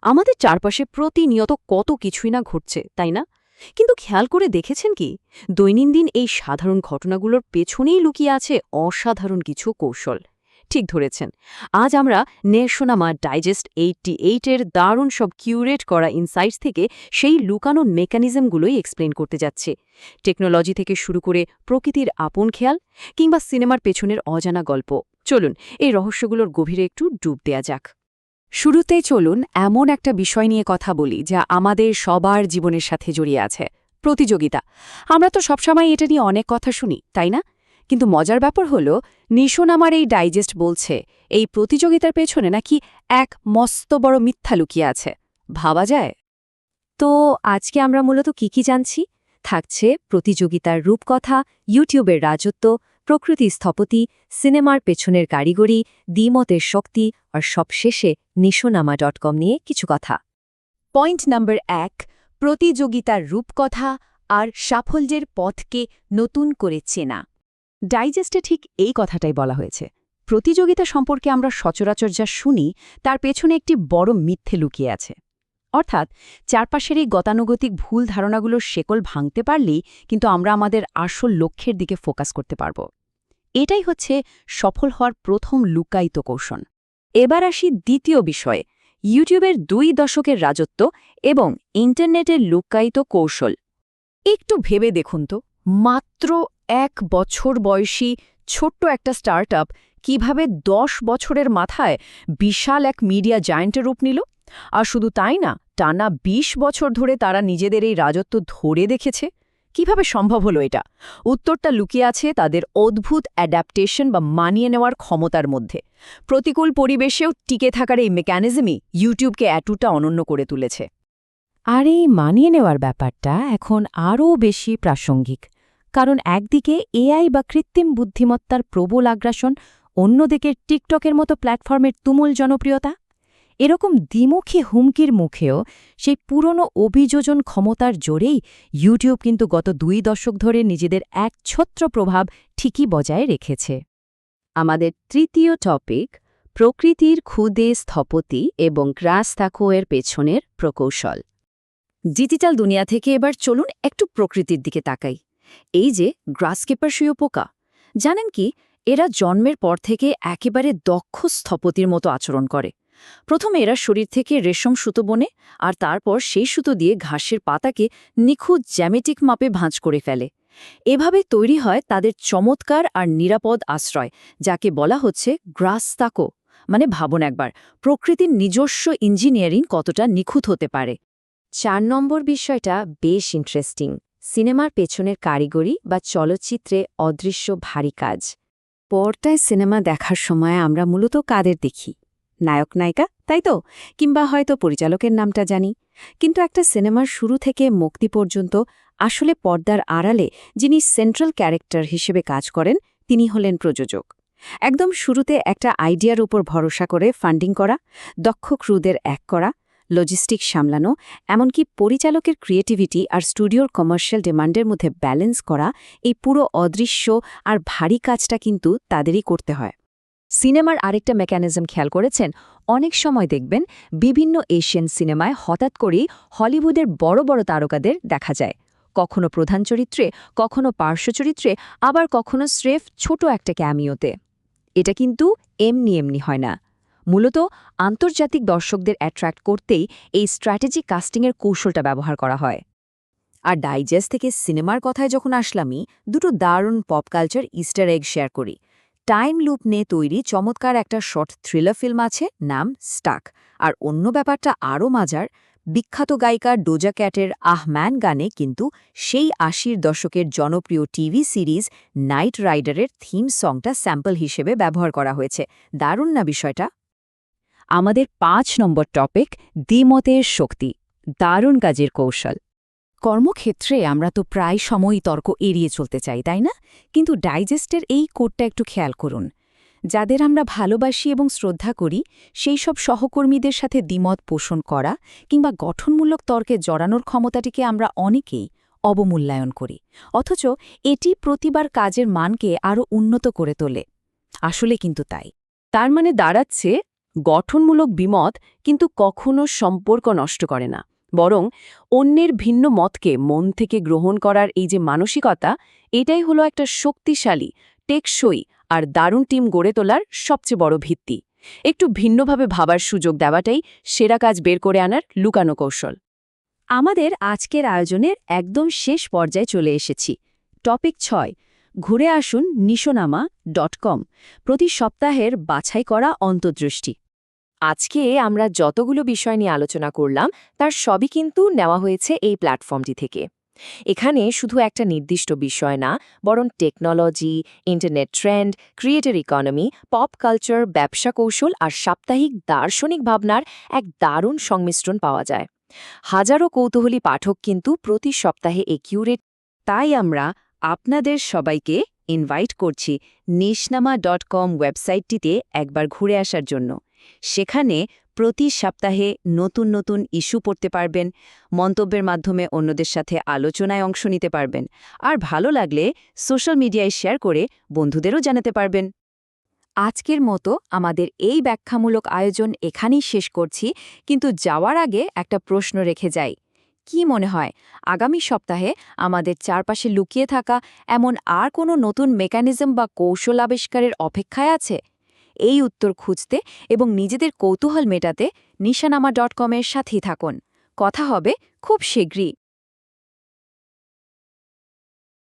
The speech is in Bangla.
আমাদের চারপাশে প্রতিনিয়ত কত কিছুই না ঘটছে, তাই না? কিন্তু খেয়াল করে দেখেছেন কি, দৈনন্দিন এই সাধারণ ঘটনাগুলোর পেছনেই লুকিয়ে আছে অসাধারণ কিছু কৌশল। ঠিক ধরেছেন। আজ আমরা নেশোনামা ডাইজেস্ট 88 এর দারুণ সব কিউরেট করা ইনসাইটস থেকে সেই লুকানো মেকানিজমগুলোই এক্সপ্লেন করতে যাচ্ছে। টেকনোলজি থেকে শুরু করে প্রকৃতির আপন খেয়াল কিংবা সিনেমার পেছনের অজানা গল্প। চলুন এই রহস্যগুলোর গভীরে একটু ডুব দেয়া যাক। শুরুতে চলুন এমন একটা বিষয় নিয়ে কথা বলি যা আমাদের সবার জীবনের সাথে জড়িয়ে আছে, প্রতিযোগিতা। আমরা তো সবসময় এটা নিয়ে অনেক কথা শুনি, তাই না? কিন্তু মজার ব্যাপার হলো, নিশোনামার এই ডাইজেস্ট বলছে এই প্রতিযোগিতার পেছনে নাকি এক মস্ত বড় মিথ্যা লুকিয়ে আছে। ভাবা যায়? তো আজকে আমরা মূলত কি জানছি? থাকছে প্রতিযোগিতার রূপকথা, ইউটিউবের রাজত্ব, প্রকৃতি স্থপতি, সিনেমার পেছনের কারিগরি, দ্বিমতের শক্তি আর সবশেষে নিশোনামা.com নিয়ে কিছু কথা। পয়েন্ট নাম্বার ১, প্রতিযোগিতার রূপকথা আর সাফল্যের পথকে নতুন করে চেনা। ডাইজেস্টে ঠিক এই কথাটাই বলা হয়েছে। প্রতিযোগিতা সম্পর্কে আমরা সচরাচর যা শুনি তার পেছনে একটি বড় মিথ্যে লুকিয়ে আছে। অর্থাৎ চারপাশের এই গতানুগতিক ভুল ধারণাগুলোর শেকল ভাঙতে পারলেই কিন্তু আমরা আমাদের আসল লক্ষ্যের দিকে ফোকাস করতে পারব। এটাই হচ্ছে সফল হওয়ার প্রথম লুকায়িত কৌশল। এবার আসি দ্বিতীয় বিষয়ে, ইউটিউবের 2 দশকের রাজত্ব এবং ইন্টারনেটের লুকায়িত কৌশল। একটু ভেবে দেখুন তো, মাত্র 1 বছর বয়সী ছোট্ট একটা স্টার্টআপ কিভাবে 10 বছরের মাথায় বিশাল এক মিডিয়া জায়ান্টের রূপ নিল। আর শুধু তাই না, টানা 20 বছর ধরে তারা নিজেদের এই রাজত্ব ধরে দেখেছে। কিভাবে সম্ভব হলো এটা? উত্তরটা লুকিয়ে আছে তাদের অদ্ভুত অ্যাডাপ্টেশন বা মানিয়ে নেওয়ার ক্ষমতার মধ্যে। প্রতিকূল পরিবেশেও টিকে থাকার এই মেকানিজমই ইউটিউবকে এতটা অনন্য করে তুলেছে। আর এই মানিয়ে নেওয়ার ব্যাপারটা এখন আরও বেশি প্রাসঙ্গিক, কারণ একদিকে এআই বা কৃত্রিম বুদ্ধিমত্তার প্রবল আগ্রাসন, অন্যদিকে টিকটকের মতো প্ল্যাটফর্মের তুমুল জনপ্রিয়তা। এরকম দ্বিমুখী হুমকির মুখেও সেই পুরনো অভিযোজন ক্ষমতার জোরেই ইউটিউব কিন্তু গত 2 দশক ধরে নিজেদের একছত্র প্রভাব ঠিকই বজায় রেখেছে। আমাদের তৃতীয় টপিক, প্রকৃতির ক্ষুদে স্থপতি এবং গ্রাসতাকোয়ের পেছনের প্রকৌশল। ডিজিটাল দুনিয়া থেকে এবার চলুন একটু প্রকৃতির দিকে তাকাই। এই যে গ্রাসকেপারশীয় পোকা, জানেন কি, এরা জন্মের পর থেকে একেবারে দক্ষ স্থপতির মতো আচরণ করে। প্রথমে এরা শরীর থেকে রেশম সুতো বনে, আর তারপর সেই সুতো দিয়ে ঘাসের পাতাকে নিখুঁত জ্যামিতিক মাপে ভাঁজ করে ফেলে। এভাবে তৈরি হয় তাদের চমৎকার আর নিরাপদ আশ্রয়, যাকে বলা হচ্ছে গ্রাসতাকো। মানে ভাবুন একবার, প্রকৃতির নিজস্ব ইঞ্জিনিয়ারিং কতটা নিখুঁত হতে পারে। 4 নম্বর বিষয়টা বেশ ইন্টারেস্টিং, সিনেমার পেছনের কারিগরি বা চলচ্চিত্রে অদৃশ্য ভারী কাজ। পর্দায় সিনেমা দেখার সময় আমরা মূলত কাদের দেখি? নায়ক নায়িকা, তাই তো? কিংবা হয়তো পরিচালকের নামটা জানি। কিন্তু একটা সিনেমার শুরু থেকে মুক্তি পর্যন্ত আসলে পর্দার আড়ালে যিনি সেন্ট্রাল ক্যারেক্টার হিসেবে কাজ করেন, তিনি হলেন প্রযোজক। একদম শুরুতে একটা আইডিয়ার উপর ভরসা করে ফান্ডিং করা, দক্ষ ক্রুদের এক করা, লজিস্টিক সামলানো, এমনকি পরিচালকের ক্রিয়েটিভিটি আর স্টুডিওর কমার্শিয়াল ডিমান্ডের মধ্যে ব্যালেন্স করা, এই পুরো অদৃশ্য আর ভারী কাজটা কিন্তু তাদেরই করতে হয়। সিনেমার আরেকটা মেকানিজম খেয়াল করেছেন? অনেক সময় দেখবেন বিভিন্ন এশিয়ান সিনেমায় হঠাৎ করেই হলিউডের বড় বড় তারকাদের দেখা যায়, কখনো প্রধান চরিত্রে, কখনো পার্শ্ব চরিত্রে, আবার কখনো স্রেফ ছোট একটা ক্যামিওতে। এটা কিন্তু এমনি হয় না। মূলত আন্তর্জাতিক দর্শকদের অ্যাট্রাক্ট করতেই এই স্ট্র্যাটেজিক কাস্টিংয়ের কৌশলটা ব্যবহার করা হয়। আর ডাইজেস্ট থেকে সিনেমার কথায় যখন আসলামই, দুটো দারুণ pop culture Easter egg share করি। টাইম লুপ নিয়ে তৈরি চমৎকার একটা শর্ট থ্রিলার ফিল্ম আছে, নাম স্টাক। আর অন্য ব্যাপারটা আরও মজার, বিখ্যাত গায়িকা ডোজা ক্যাটের আহ ম্যান গানে কিন্তু সেই 80-র দশকের জনপ্রিয় টিভি সিরিজ নাইট রাইডারের থিম সংটা স্যাম্পল হিসেবে ব্যবহার করা হয়েছে। দারুণ না বিষয়টা? আমাদের 5 নম্বর টপিক, দ্বিমতের শক্তি, দারুণ কাজের কৌশল। কর্মক্ষেত্রে আমরা তো প্রায় সময়ই তর্ক এড়িয়ে চলতে চাই, তাই না? কিন্তু ডাইজেস্টের এই কোডটা একটু খেয়াল করুন। যাদের আমরা ভালোবাসি এবং শ্রদ্ধা করি, সেই সব সহকর্মীদের সাথে দ্বিমত পোষণ করা কিংবা গঠনমূলক তর্কে জড়ানোর ক্ষমতাটিকে আমরা অনেকেই অবমূল্যায়ন করি, অথচ এটি প্রতিবার কাজের মানকে আরও উন্নত করে তোলে। আসলে কিন্তু তাই। তার মানে দাঁড়াচ্ছে, গঠনমূলক বিমত কিন্তু কখনো সম্পর্ক নষ্ট করে না, বরং অন্যের ভিন্ন মতকে মন থেকে গ্রহণ করার এই যে মানসিকতা, এটাই হলো একটা শক্তিশালী, টেকসই আর দারুণ টিম গড়ে তোলার সবচেয়ে বড় ভিত্তি। একটু ভিন্নভাবে ভাবার সুযোগ দেওয়াটাই সেরা কাজ বের করে আনার লুকানো কৌশল। আমাদের আজকের আয়োজনের একদম শেষ পর্যায়ে চলে এসেছি। টপিক 6, ঘুরে আসুন নিশোনামা.com, প্রতি সপ্তাহের বাছাই করা অন্তর্দৃষ্টি। আজকে আমরা যতগুলো বিষয় নিয়ে আলোচনা করলাম তার সবই কিন্তু নেওয়া হয়েছে এই প্ল্যাটফর্মটি থেকে। এখানে শুধু একটা নির্দিষ্ট বিষয় না, বরং technology, internet trend, creator economy, pop culture, ব্যবসা কৌশল আর সাপ্তাহিক দার্শনিক ভাবনার এক দারুণ সংমিশ্রণ পাওয়া যায়। হাজারো কৌতূহলী পাঠক কিন্তু প্রতি সপ্তাহে একিউরেট। তাই আমরা আপনাদের সবাইকে ইনভাইট করছি নিশনামা.com ওয়েবসাইটটিতে একবার ঘুরে আসার জন্য। সেখানে প্রতি সপ্তাহে নতুন নতুন ইস্যু পড়তে পারবেন, মন্তব্যের মাধ্যমে অন্যদের সাথে আলোচনায় অংশ নিতে পারবেন, আর ভালো লাগলে সোশ্যাল মিডিয়ায় শেয়ার করে বন্ধুদেরও জানাতে পারবেন। আজকের মতো আমাদের এই ব্যাখ্যামূলক আয়োজন এখানেই শেষ করছি, কিন্তু যাওয়ার আগে একটা প্রশ্ন রেখে যাই। কি মনে হয়, আগামী সপ্তাহে আমাদের চারপাশে লুকিয়ে থাকা এমন আর কোনো নতুন মেকানিজম বা কৌশল আবিষ্কারের অপেক্ষায় আছে? এই উত্তর খুঁজতে এবং নিজেদের কৌতূহল মেটাতে নিশানামা.com এর সাথেই থাকুন। কথা হবে খুব শীঘ্রই।